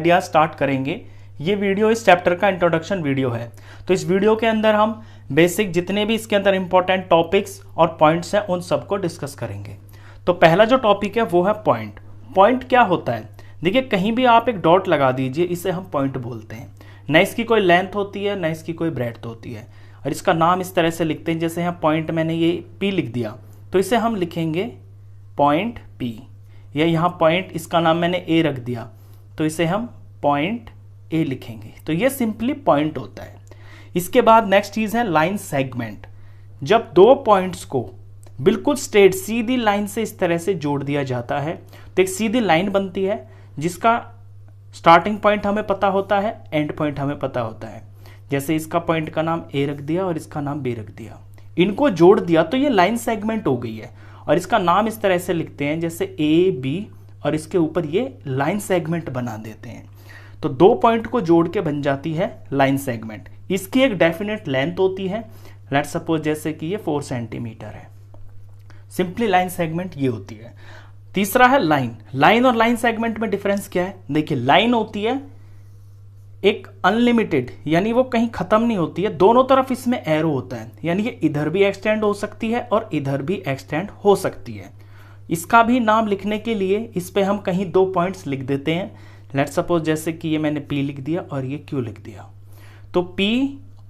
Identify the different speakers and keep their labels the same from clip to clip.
Speaker 1: Idea start करेंगे। ये video इस चैप्टर का इंट्रोडक्शन वीडियो है। तो इस वीडियो के अंदर हम बेसिक जितने भी इसके अंदर इंपॉर्टेंट टॉपिक्स और पॉइंट्स हैं उन सबको डिस्कस करेंगे। तो पहला जो टॉपिक है वो है पॉइंट। पॉइंट क्या होता है? देखिए, कहीं भी आप एक डॉट लगा दीजिए, इसे हम पॉइंट बोलते हैं। न इसकी कोई लेंथ होती है, न इसकी कोई ब्रेड्थ होती है, और इसका नाम इस तरह से लिखते हैं। जैसे यहाँ पॉइंट, मैंने ये पी लिख दिया, तो इसे हम लिखेंगे पॉइंट पी। या यहाँ पॉइंट, इसका नाम मैंने ए रख दिया, तो इसे हम पॉइंट ए लिखेंगे। तो ये सिंपली पॉइंट होता है। इसके बाद नेक्स्ट चीज है लाइन सेगमेंट। जब दो पॉइंट्स को बिल्कुल स्ट्रेट सीधी लाइन से इस तरह से जोड़ दिया जाता है तो एक सीधी लाइन बनती है जिसका स्टार्टिंग पॉइंट हमें पता होता है, एंड पॉइंट हमें पता होता है। जैसे इसका पॉइंट का नाम ए रख दिया और इसका नाम बी रख दिया, इनको जोड़ दिया तो ये लाइन सेगमेंट हो गई है। और इसका नाम इस तरह से लिखते हैं जैसे ए बी, और इसके ऊपर ये लाइन सेगमेंट बना देते हैं। तो दो पॉइंट को जोड़ के बन जाती है लाइन सेगमेंट। इसकी एक डेफिनेट लेंथ होती है, लेट्स सपोज जैसे कि ये 4 सेंटीमीटर है। सिंपली लाइन सेगमेंट ये होती है। तीसरा है लाइन। लाइन और लाइन सेगमेंट में डिफरेंस क्या है? देखिए, लाइन होती है एक अनलिमिटेड, यानी वो कहीं खत्म नहीं होती है, दोनों तरफ इसमें एरो होता है, यानी ये इधर भी एक्सटेंड हो सकती है और इधर भी एक्सटेंड हो सकती है। इसका भी नाम लिखने के लिए इस पे हम कहीं दो पॉइंट्स लिख देते हैं। लेट्स सपोज जैसे कि ये मैंने P लिख दिया और ये Q लिख दिया, तो P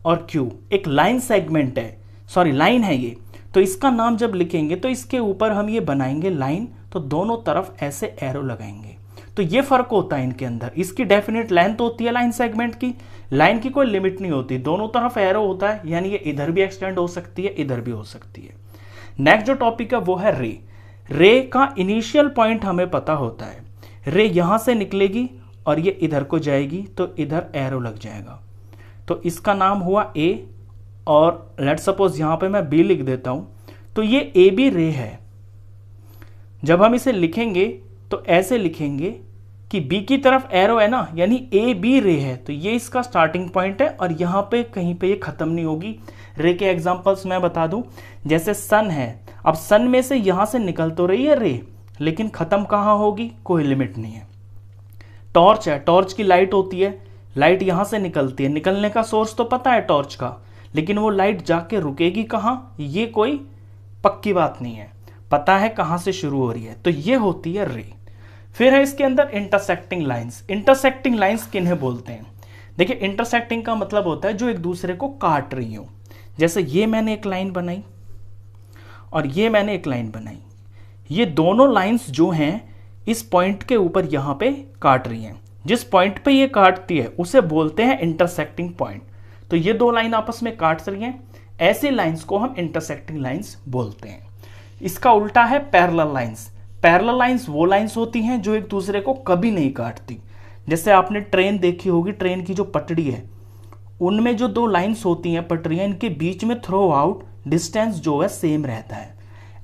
Speaker 1: और Q एक लाइन सेगमेंट है, सॉरी लाइन है ये। तो इसका नाम जब लिखेंगे तो इसके ऊपर हम ये बनाएंगे लाइन, तो दोनों तरफ ऐसे एरो लगाएंगे। तो ये फर्क होता है इनके अंदर। इसकी डेफिनेट लेंथ होती है लाइन सेगमेंट की, लाइन की कोई लिमिट नहीं होती, दोनों तरफ एरो होता है, यानी ये इधर भी एक्सटेंड हो सकती है, इधर भी हो सकती है। नेक्स्ट जो टॉपिक है वो है रे। रे का इनिशियल पॉइंट हमें पता होता है। रे यहां से निकलेगी और ये इधर को जाएगी, तो इधर एरो लग जाएगा, तो इसका नाम हुआ ए। और लेट्स सपोज यहां पे मैं बी लिख देता हूं, तो ये ए बी रे है। जब हम इसे लिखेंगे तो ऐसे लिखेंगे कि बी की तरफ एरो है ना, यानी ए बी रे है, तो ये इसका स्टार्टिंग पॉइंट है और यहां पे कहीं पे ये खत्म नहीं होगी। रे के एग्जांपल्स मैं बता दूं, जैसे सन है, अब सन में से यहां से निकल तो रही है रे, लेकिन खत्म कहां होगी, कोई लिमिट नहीं है। टॉर्च है, टॉर्च की लाइट होती है, लाइट यहां से निकलती है, निकलने का सोर्स तो पता है टॉर्च का, लेकिन वो लाइट जाके रुकेगी कहां, ये कोई पक्की बात नहीं है, पता है कहां से शुरू हो रही है। तो ये होती है रे। फिर है इसके अंदर इंटरसेक्टिंग लाइंस। इंटरसेक्टिंग लाइंस किन्हें बोलते हैं? देखिए, इंटरसेक्टिंग का मतलब होता है जो एक दूसरे को काट रही हो। जैसे ये मैंने एक लाइन बनाई और ये मैंने एक लाइन बनाई, ये दोनों लाइंस जो हैं इस पॉइंट के ऊपर यहां पे काट रही हैं। जिस पॉइंट पे ये काटती है उसे बोलते हैं इंटरसेक्टिंग पॉइंट। तो ये दो लाइन आपस में काट रही हैं, ऐसी लाइंस को हम इंटरसेक्टिंग लाइंस बोलते हैं। इसका उल्टा है पैरेलल लाइंस। पैरेलल लाइंस वो लाइंस होती हैं जो एक दूसरे को कभी नहीं काटती। जैसे आपने ट्रेन देखी होगी, ट्रेन की जो पटड़ी है उनमें जो दो लाइंस होती हैं पटरियां, इनके बीच में थ्रो आउट डिस्टेंस जो है सेम रहता है।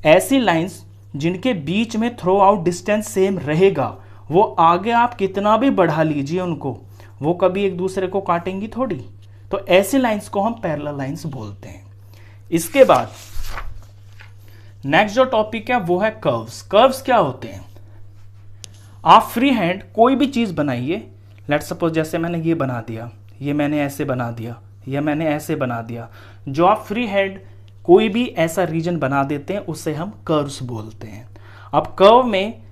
Speaker 1: ऐसी लाइंस जिनके बीच में थ्रो आउट डिस्टेंस सेम रहेगा, वो आगे आप कितना भी बढ़ा लीजिए उनको, वो कभी एक दूसरे को काटेंगी थोड़ी। तो ऐसी लाइंस को हम पैरेलल लाइंस बोलते हैं। इसके बाद नेक्स्ट जो टॉपिक है वो है कर्व्स। कर्व्स क्या होते हैं? आप फ्री हैंड कोई भी चीज बनाइए, लेट्स सपोज जैसे मैंने ये बना दिया, ये मैंने ऐसे बना दिया, या मैंने ऐसे बना दिया। जो आप फ्री हैंड कोई भी ऐसा रीजन बना देते हैं उसे हम कर्व्स बोलते हैं। अब कर्व में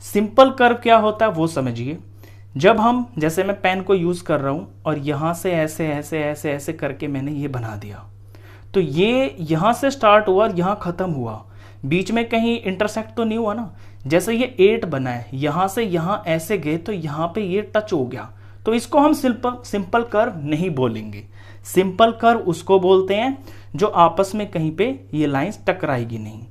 Speaker 1: सिंपल कर्व क्या होता है वो समझिए। जब हम, जैसे मैं पेन को यूज कर रहा हूं और यहां से ऐसे ऐसे ऐसे ऐसे करके मैंने ये बना दिया, तो ये यहां से स्टार्ट हुआ और यहां खत्म हुआ, बीच में कहीं इंटरसेक्ट तो नहीं हुआ ना। जैसे ये 8 बना है, यहां से यहां ऐसे गए तो यहां पे ये टच हो गया, तो इसको हम सिंपल कर्व नहीं बोलेंगे। सिंपल कर्व उसको बोलते हैं जो आपस में कहीं पे ये लाइंस टकराएगी नहीं।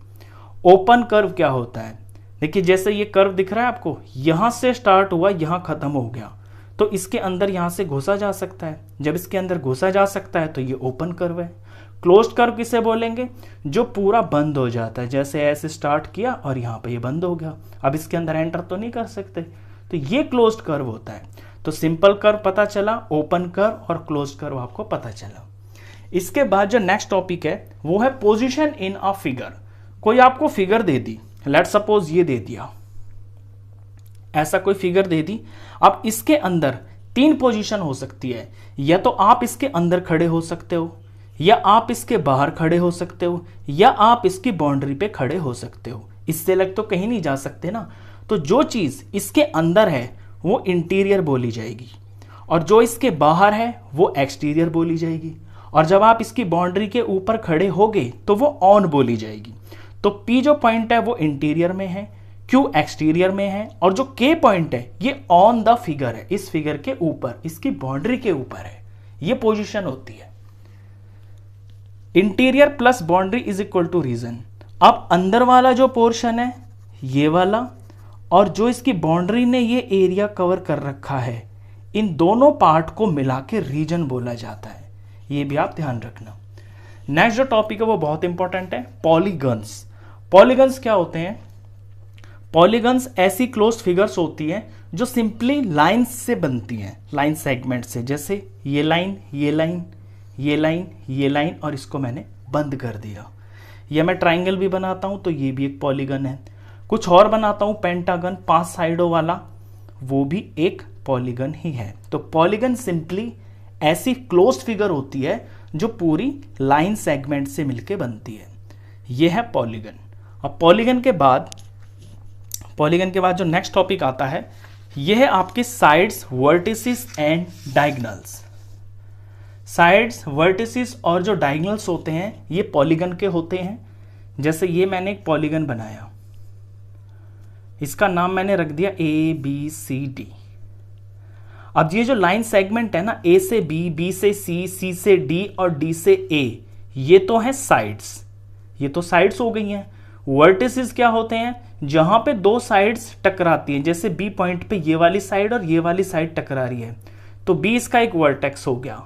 Speaker 1: ओपन कर्व क्या होता है? देखिए, जैसे ये कर्व दिख रहा है आपको, यहां से स्टार्ट हुआ, यहां खत्म हो गया, तो इसके अंदर यहां से घुसा जा सकता है। जब इसके अंदर घुसा जा सकता है तो ये ओपन कर्व है। क्लोज्ड कर्व किसे बोलेंगे? जो पूरा बंद हो जाता है, जैसे ऐसे स्टार्ट किया और यहाँ पे ये बंद हो गया, अब इसके अंदर एंटर तो नहीं कर सकते, तो ये क्लोज्ड कर्व होता है। तो सिंपल कर्व पता चला, ओपन कर्व और क्लोज्ड कर्व आपको पता चला। इसके बाद जो नेक्स्ट टॉपिक है वो है पोजीशन इन अ फिगर। कोई आपको figure they the, let's suppose ये दे दिया, ऐसा कोई फिगर दे दी। अब इसके अंदर 3 पोजीशन हो सकती है, या तो आप इसके अंदर खड़े हो सकते हो, या आप इसके बाहर खड़े हो सकते हो, या आप इसकी बाउंड्री पे खड़े हो सकते हो। इससे अलग तो कहीं नहीं जा सकते ना। तो जो चीज इसके अंदर है वो इंटीरियर बोली जाएगी, और जो इसके बाहर है वो एक्सटीरियर बोली जाएगी, और जब आप इसकी बाउंड्री के ऊपर खड़े होगे तो वो ऑन बोली जाएगी। तो पी जो पॉइंट है वो इंटीरियर में है, क्यू एक्सटीरियर में है, और जो के पॉइंट है ये ऑन द फिगर है, इस फिगर के ऊपर, इसकी बाउंड्री के ऊपर है। ये पोजीशन होती है। Interior plus boundary is equal to region. अब अंदर वाला जो पोर्शन है ये वाला, और जो इसकी बाउंड्री ने ये एरिया कवर कर रखा है, इन दोनों पार्ट को मिला के रीजन बोला जाता है। ये भी आप ध्यान रखना। नेक्स्ट जो टॉपिक है वो बहुत इंपॉर्टेंट है, पॉलीगन्स। पॉलीगन्स क्या होते हैं? पॉलीगन्स ऐसी क्लोज्ड फिगर्स होती हैं जो सिंपली लाइंस से बनती हैं, लाइन सेगमेंट से। जैसे ये लाइन, ये लाइन, ये लाइन, ये लाइन, और इसको मैंने बंद कर दिया। या मैं ट्राइंगल भी बनाता हूं तो ये भी एक पॉलीगन है। कुछ और बनाता हूं पेंटागन, 5 साइडों वाला, वो भी एक पॉलीगन ही है। तो पॉलीगन सिंपली ऐसी क्लोज्ड फिगर होती है जो पूरी लाइन सेगमेंट से मिलके बनती है। ये है पॉलीगन। अब पॉलीगन के बाद जो नेक्स्ट टॉपिक आता है, यह है आपके sides, vertices and diagonals. Sides, vertices और जो डायगोनल्स होते हैं ये पॉलीगन के होते हैं। जैसे ये मैंने एक पॉलीगन बनाया, इसका नाम मैंने रख दिया ABCD। अब ये जो लाइन सेगमेंट है ना, A से B, B से C, C से D और D से A, ये तो है साइड्स, ये तो साइड्स हो गई हैं। वर्टिसेस क्या होते हैं? जहां पे 2 साइड्स टकराती हैं, जैसे B पॉइंट पे ये वाली साइड और ये वाली साइड टकरा रही है, तो B इसका एक वर्टेक्स हो गया।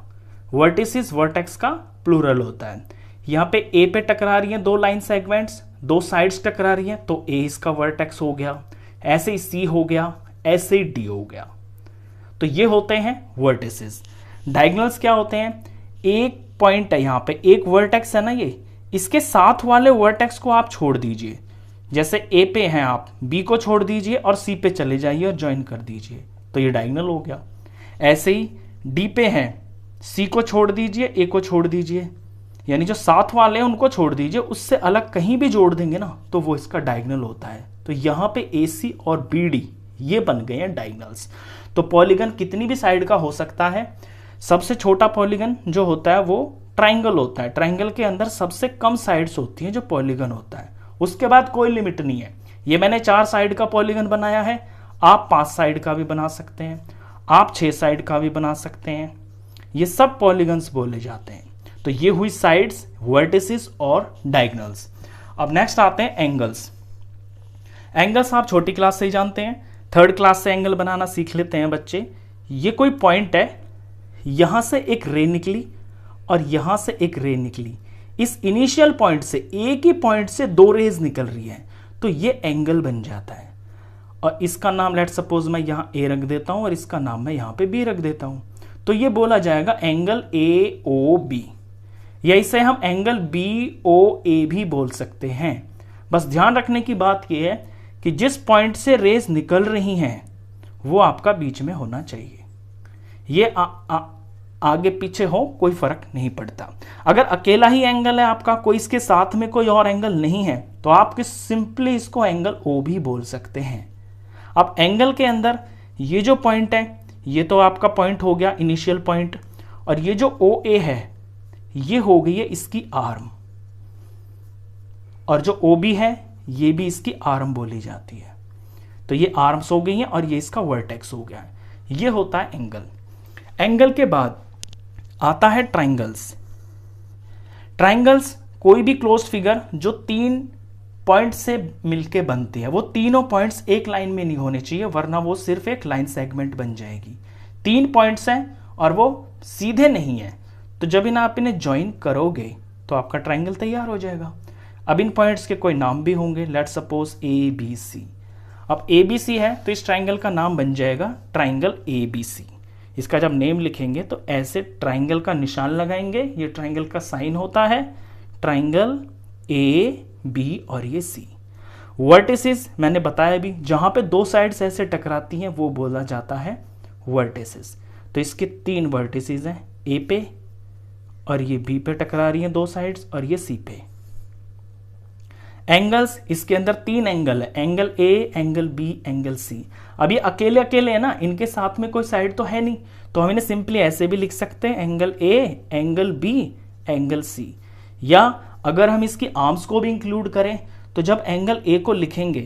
Speaker 1: वर्टिसेस वर्टेक्स का प्लूरल होता है। यहाँ पे A पे टकरा रही हैं 2 लाइन सेगमेंट्स, 2 साइड्स टकरा रही हैं, तो A इसका वर्टेक्स हो गया। ऐसे ही C हो गया, ऐसे ही D हो गया। तो ये होते हैं वर्टिसेस। डायगोनल्स क्या होते हैं? एक पॉइंट है यहाँ पे, एक वर्टेक्स है ना, ये इसके साथ वाले वर्टेक्स को आप छोड़ दीजिए। जैसे A पे हैं आप, B को छोड़ दीजिए और C पे चले जाइए और ज्वाइन कर दीजिए, तो ये डायगोनल हो गया। ऐसे ही D पे हैं, C को छोड़ दीजिए, A को छोड़ दीजिए, यानी जो साथ वाले हैं उनको छोड़ दीजिए, उससे अलग कहीं भी जोड़ देंगे ना तो वो इसका डायगोनल होता है। तो यहाँ पे AC और BD ये बन गए हैं डायगोनल्स। तो पॉलीगन कितनी भी साइड का हो सकता है। सबसे छोटा पॉलीगन जो होता है वो ट्राइंगल होता है। ट्राइंगल के अंदर सबसे कम साइड्स होती हैं जो पॉलीगन होता है। उसके बाद कोई लिमिट नहीं है। ये मैंने 4 साइड का पॉलीगन बनाया है, आप 5 साइड का भी बना सकते हैं, आप 6 साइड का भी बना सकते हैं। ये सब पॉलीगन्स बोले जाते हैं। तो ये हुई साइड्स, वर्टिसेस और डायगोनल्स। अब नेक्स्ट आते हैं एंगल्स। एंगल्स आप छोटी क्लास से ही जानते हैं, 3rd क्लास से एंगल बनाना सीख लेते हैं बच्चे। ये कोई पॉइंट है, यहां से एक रे निकली और यहां से एक रे निकली। इस इनिशियल पॉइंट से, एक ही पॉइंट से 2 रेज निकल रही है, तो ये एंगल बन जाता है। और इसका नाम लेट सपोज मैं यहां A रख देता हूं और इसका नाम मैं यहां पे B रख देता हूं, तो ये बोला जाएगा एंगल AOB, या इसे हम एंगल BOA भी बोल सकते हैं। बस ध्यान रखने की बात यह है कि जिस पॉइंट से रेज निकल रही हैं वो आपका बीच में होना चाहिए। ये आगे पीछे हो कोई फर्क नहीं पड़ता। अगर अकेला ही एंगल है आपका, कोई इसके साथ में कोई और एंगल नहीं है, तो आप सिंपली इसको एंगल O भी बोल सकते हैं। अब एंगल के अंदर ये जो पॉइंट है ये तो आपका पॉइंट हो गया इनिशियल पॉइंट, और ये जो OA है ये हो गई है इसकी आर्म, और जो OB है ये भी इसकी आर्म बोली जाती है। तो ये आर्म्स हो गई हैं और ये इसका वर्टेक्स हो गया है। ये होता है एंगल। एंगल के बाद आता है ट्राइंगल्स। ट्राइंगल्स कोई भी क्लोज्ड फिगर जो 3 पॉइंट से मिलके बनती है, वो तीनों पॉइंट्स एक लाइन में नहीं होने चाहिए, वरना वो सिर्फ एक लाइन सेगमेंट बन जाएगी। 3 पॉइंट्स हैं और वो सीधे नहीं है, तो जब आप इन्हें ज्वाइन करोगे तो आपका ट्राइंगल तैयार हो जाएगा। अब इन पॉइंट्स के कोई नाम भी होंगे, लेट सपोज ABC। अब ABC है तो इस ट्राइंगल का नाम बन जाएगा ट्राइंगल ABC। इसका जब नेम लिखेंगे तो ऐसे ट्राइंगल का निशान लगाएंगे, ये ट्राइंगल का साइन होता है, ट्राइंगल AB और ये C। वर्टिसेस मैंने बताया भी, जहां पे दो साइड्स ऐसे टकराती हैं वो बोला जाता है वर्टिसेस। तो इसके 3 वर्टिसेस हैं, ए पे और ये बी पे टकरा रही हैं दो साइड्स, और ये सी पे। एंगल्स, इसके अंदर 3 एंगल है, angle A, angle B, angle C. अब ये अकेले अकेले है ना, इनके साथ में कोई साइड तो है नहीं, तो हम इन्हें सिंपली ऐसे भी लिख सकते हैं, angle A, angle B, angle C. या अगर हम इसकी आर्म्स को भी इंक्लूड करें तो जब एंगल ए को लिखेंगे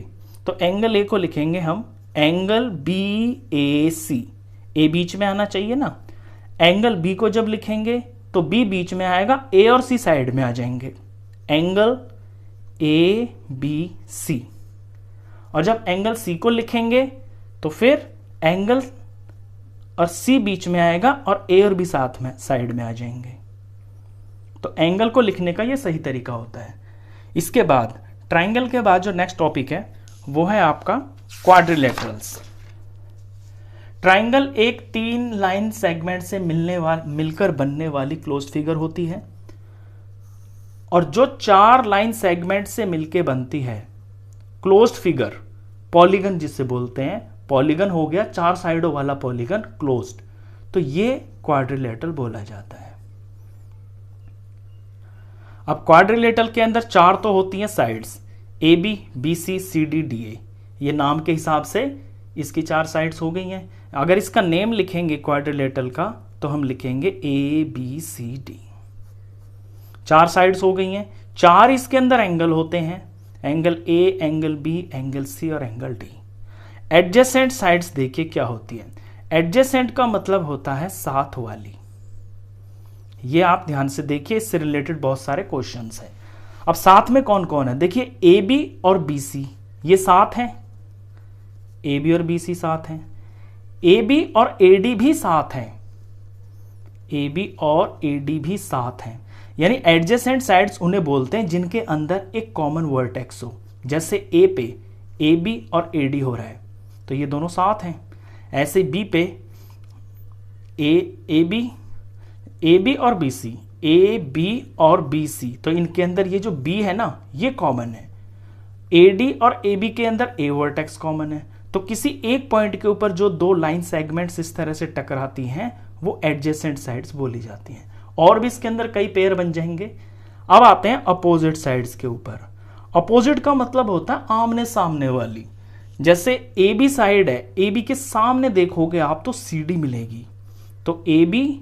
Speaker 1: तो एंगल ए को लिखेंगे हम एंगल बी ए सी, ए बीच में आना चाहिए ना। एंगल बी को जब लिखेंगे तो बी बीच में आएगा, ए और सी साइड में आ जाएंगे, एंगल ए बी सी। और जब एंगल सी को लिखेंगे तो फिर एंगल और सी बीच में आएगा और ए और बी साथ में साइड में आ जाएंगे। तो एंगल को लिखने का ये सही तरीका होता है। इसके बाद ट्राइंगल के बाद जो नेक्स्ट टॉपिक है वो है आपका क्वाड्रिलेटरल्स। ट्राइंगल एक 3 लाइन सेगमेंट से मिलकर बनने वाली क्लोज्ड फिगर होती है, और जो 4 लाइन सेगमेंट से मिलकर बनती है क्लोज्ड फिगर, पॉलीगन जिसे बोलते हैं, पॉलीगन हो गया 4 साइडों वाला पॉलीगन क्लोज्ड, तो ये क्वाड्रिलेटरल बोला जाता है। अब क्वाड्रिलेटरल के अंदर 4 तो होती हैं sides, A B, B C, C D, D A. ये नाम के हिसाब से इसकी 4 साइड्स हो गई हैं। अगर इसका नेम लिखेंगे क्वाड्रिलेटरल का तो हम लिखेंगे A B C D. 4 sides हो गई हैं। 4 इसके अंदर एंगल होते हैं, angle A, angle B, angle C और एंगल डी। एडजेसेंट साइड्स देखिए क्या होती है। एडजेसेंट का मतलब होता है साथ वाली। ये आप ध्यान से देखिए, इससे रिलेटेड बहुत सारे क्वेश्चंस हैं। अब साथ में कौन कौन है देखिए, ए बी और बी सी ये साथ हैं, ए बी और बी सी साथ हैं। ए बी और ए डी भी साथ हैं, ए बी और ए डी भी साथ हैं। यानी एडजेसेंट साइड्स उन्हें बोलते हैं जिनके अंदर एक कॉमन वर्टेक्स हो। जैसे ए पे ए बी और ए डी हो रहा है तो ये दोनों साथ हैं। ऐसे बी पे ए बी और बी सी, ए बी और बी सी, तो इनके अंदर ये जो बी है ना ये कॉमन है। ए डी और ए बी के अंदर ए वर्टेक्स कॉमन है। तो किसी एक पॉइंट के ऊपर जो 2 लाइन सेगमेंट्स इस तरह से टकराती हैं वो एडजेसेंट साइड्स बोली जाती हैं। और भी इसके अंदर कई पेयर बन जाएंगे। अब आते हैं अपोजिट साइड्स के ऊपर। अपोजिट का मतलब होता है आमने सामने वाली। जैसे ए बी साइड है, ए बी के सामने देखोगे आप तो सी डी मिलेगी, तो ए बी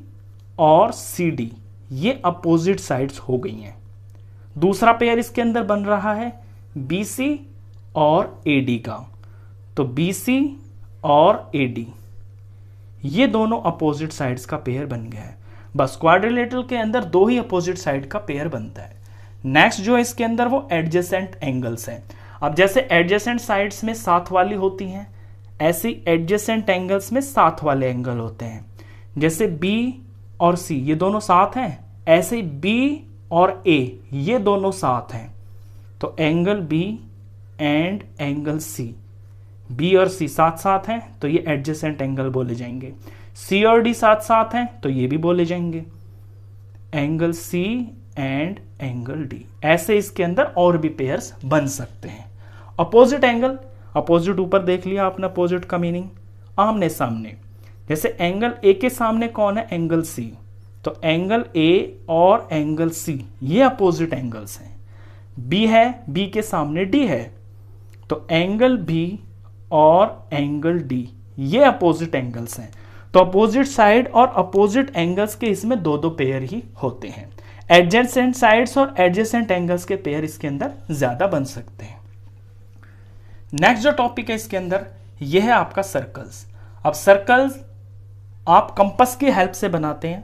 Speaker 1: और सी डी ये अपोजिट साइड्स हो गई हैं। दूसरा पेयर इसके अंदर बन रहा है बी सी और ए डी का, तो बी सी और ए डी ये दोनों अपोजिट साइड्स का पेयर बन गया है। बस क्वाड्रिलेटरल के अंदर 2 ही अपोजिट साइड का पेयर बनता है। नेक्स्ट जो है इसके अंदर वो एडजेसेंट एंगल्स हैं। अब जैसे एडजेसेंट साइड्स में साथ वाली होती हैं, ऐसी एडजेसेंट एंगल्स में साथ वाले एंगल होते हैं। जैसे बी और सी ये दोनों साथ हैं, ऐसे बी और ए ये दोनों साथ हैं, तो angle B and angle C, B और सी साथ साथ हैं तो ये एडजेसेंट एंगल बोले जाएंगे। सी और डी साथ साथ हैं तो ये भी बोले जाएंगे angle C and angle D. ऐसे इसके अंदर और भी पेयर्स बन सकते हैं। अपोजिट एंगल, अपोजिट ऊपर देख लिया आपने, अपोजिट का मीनिंग आमने सामने। जैसे एंगल ए के सामने कौन है, एंगल सी, तो एंगल ए और एंगल सी ये अपोजिट एंगल्स हैं। बी है, बी के सामने डी है, तो एंगल बी और एंगल डी ये अपोजिट एंगल्स हैं। तो अपोजिट साइड और अपोजिट एंगल्स के इसमें 2-2 पेयर ही होते हैं। एडजेसेंट साइड्स और एडजेसेंट एंगल्स के पेयर इसके अंदर ज्यादा बन सकते हैं। नेक्स्ट जो टॉपिक है इसके अंदर यह है आपका सर्कल्स। अब सर्कल्स आप कंपास की हेल्प से बनाते हैं।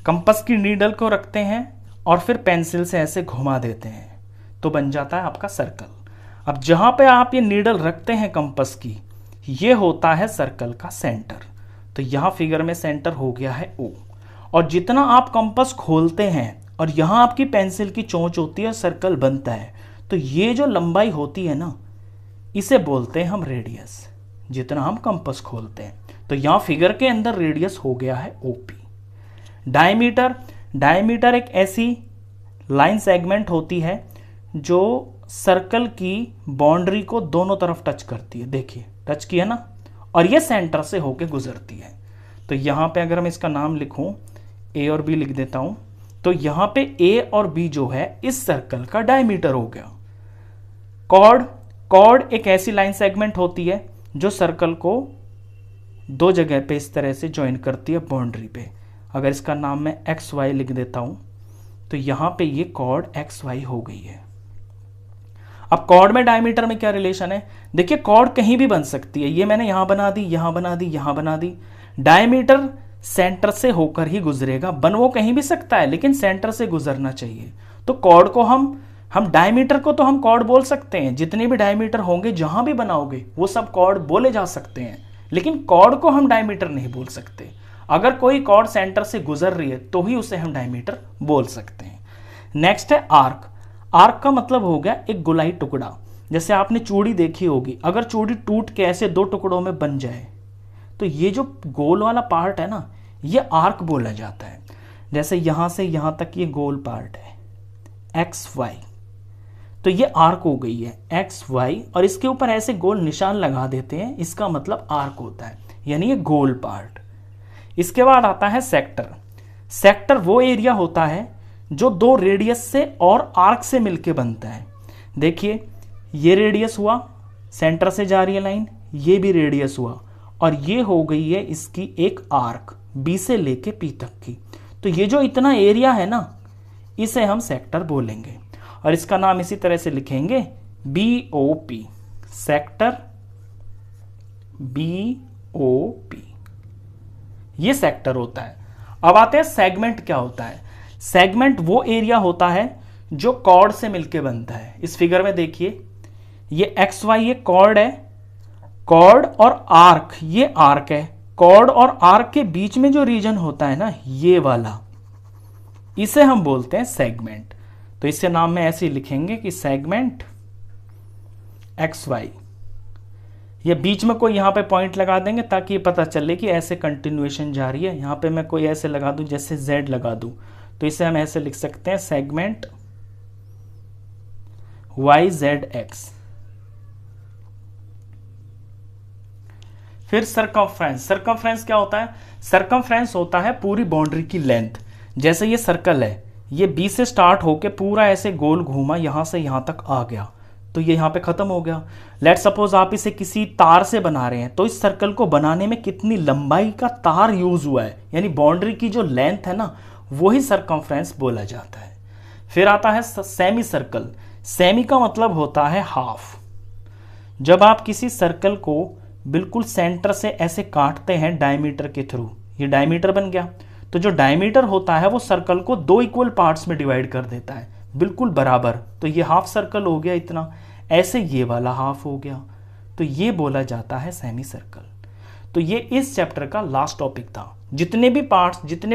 Speaker 1: कंपास की नीडल को रखते हैं और फिर पेंसिल से ऐसे घुमा देते हैं तो बन जाता है आपका सर्कल। अब जहां पे आप ये नीडल रखते हैं कंपास की, ये होता है सर्कल का सेंटर। तो यहां फिगर में सेंटर हो गया है O। और जितना आप कंपास खोलते हैं और यहां आपकी पेंसिल की चोंच होती है, सर्कल बनता है, तो ये जो लंबाई होती है ना इसे बोलते हैं हम रेडियस। जितना हम कंपास खोलते हैं तो यहां फिगर के अंदर रेडियस हो गया है OP। डायमीटर, डायमीटर एक ऐसी लाइन सेगमेंट होती है जो सर्कल की बाउंड्री को दोनों तरफ टच करती है, देखिए टच किया ना, और ये सेंटर से होके गुजरती है। तो यहाँ पे अगर मैं इसका नाम लिखूं, ए और बी लिख देता हूं, तो यहाँ पे ए और बी जो है इस सर्कल का डायमीटर हो गया। कॉर्ड एक ऐसी लाइन सेगमेंट होती है जो सर्कल को दो जगह पे इस तरह से ज्वाइन करती है बाउंड्री पे। अगर इसका नाम मैं एक्स वाई लिख देता हूं, तो यहां पे ये कॉर्ड एक्स वाई हो गई है। अब कॉर्ड में डायमीटर में क्या रिलेशन है? देखिए कॉर्ड कहीं भी बन सकती है, ये मैंने यहां बना दी, यहां बना दी, यहां बना दी। डायमीटर सेंटर से होकर ही गुजरेगा, बन वो कहीं भी सकता है लेकिन सेंटर से गुजरना चाहिए। तो कॉर्ड को हम डायमीटर को तो हम कॉर्ड बोल सकते हैं, जितने भी डायमीटर होंगे जहां भी बनाओगे वो सब कॉर्ड बोले जा सकते हैं, लेकिन कॉर्ड को हम डायमीटर नहीं बोल सकते। अगर कोई कॉर्ड सेंटर से गुजर रही है तो ही उसे हम डायमीटर बोल सकते हैं। नेक्स्ट है आर्क। आर्क का मतलब हो गया एक गोलाई टुकड़ा। जैसे आपने चूड़ी देखी होगी, अगर चूड़ी टूट के ऐसे दो टुकड़ों में बन जाए तो ये जो गोल वाला पार्ट है ना, ये आर्क बोला जाता है। जैसे यहां से यहां तक ये गोल पार्ट है एक्स वाई, तो ये आर्क हो गई है एक्स वाई, और इसके ऊपर ऐसे गोल निशान लगा देते हैं, इसका मतलब आर्क होता है, यानी ये गोल पार्ट। इसके बाद आता है सेक्टर। सेक्टर वो एरिया होता है जो दो रेडियस से और आर्क से मिलके बनता है। देखिए ये रेडियस हुआ, सेंटर से जा रही है लाइन, ये भी रेडियस हुआ, और ये हो गई है इसकी एक आर्क बी से लेके पी तक की। तो ये जो इतना एरिया है ना, इसे हम सेक्टर बोलेंगे, और इसका नाम इसी तरह से लिखेंगे BOP, सेक्टर BOP, ये सेक्टर होता है। अब आते हैं सेगमेंट क्या होता है। सेगमेंट वो एरिया होता है जो कॉर्ड से मिलके बनता है। इस फिगर में देखिए ये XY ये कॉर्ड है, कॉर्ड और आर्क ये आर्क है। कॉर्ड और आर्क के बीच में जो रीजन होता है ना, ये वाला, इसे हम बोलते हैं सेगमेंट। तो इससे नाम में ऐसे लिखेंगे कि सेगमेंट XY। ये बीच में कोई यहां पे पॉइंट लगा देंगे ताकि ये पता चले कि ऐसे कंटिन्यूएशन जा रही है। यहां पे मैं कोई ऐसे लगा दूं, जैसे Z लगा दूं, तो इसे हम ऐसे लिख सकते हैं सेगमेंट YZX। फिर सर्कमफ्रेंस। सर्कमफ्रेंस क्या होता है? सर्कमफ्रेंस होता है पूरी बाउंड्री की लेंथ। जैसे ये सर्कल है, ये बी से स्टार्ट होके पूरा ऐसे गोल घूमा, यहां से यहां तक आ गया, तो ये यहां पे खत्म हो गया। लेट सपोज आप इसे किसी तार से बना रहे हैं, तो इस सर्कल को बनाने में कितनी लंबाई का तार यूज हुआ है, यानी बाउंड्री की जो लेंथ है ना, वही सर्कमफ्रेंस बोला जाता है। फिर आता है सेमी सर्कल। सेमी का मतलब होता है हाफ। जब आप किसी सर्कल को बिल्कुल सेंटर से ऐसे काटते हैं डायमीटर के थ्रू, ये डायमीटर बन गया, तो जो डायमीटर होता है वो सर्कल को दो इक्वल पार्ट्स में डिवाइड कर देता है, बिल्कुल बराबर। तो ये हाफ सर्कल हो गया इतना, ऐसे ये वाला हाफ हो गया, तो ये बोला जाता है सेमी सर्कल। तो ये इस चैप्टर का लास्ट टॉपिक था। जितने भी पार्ट्स, जितने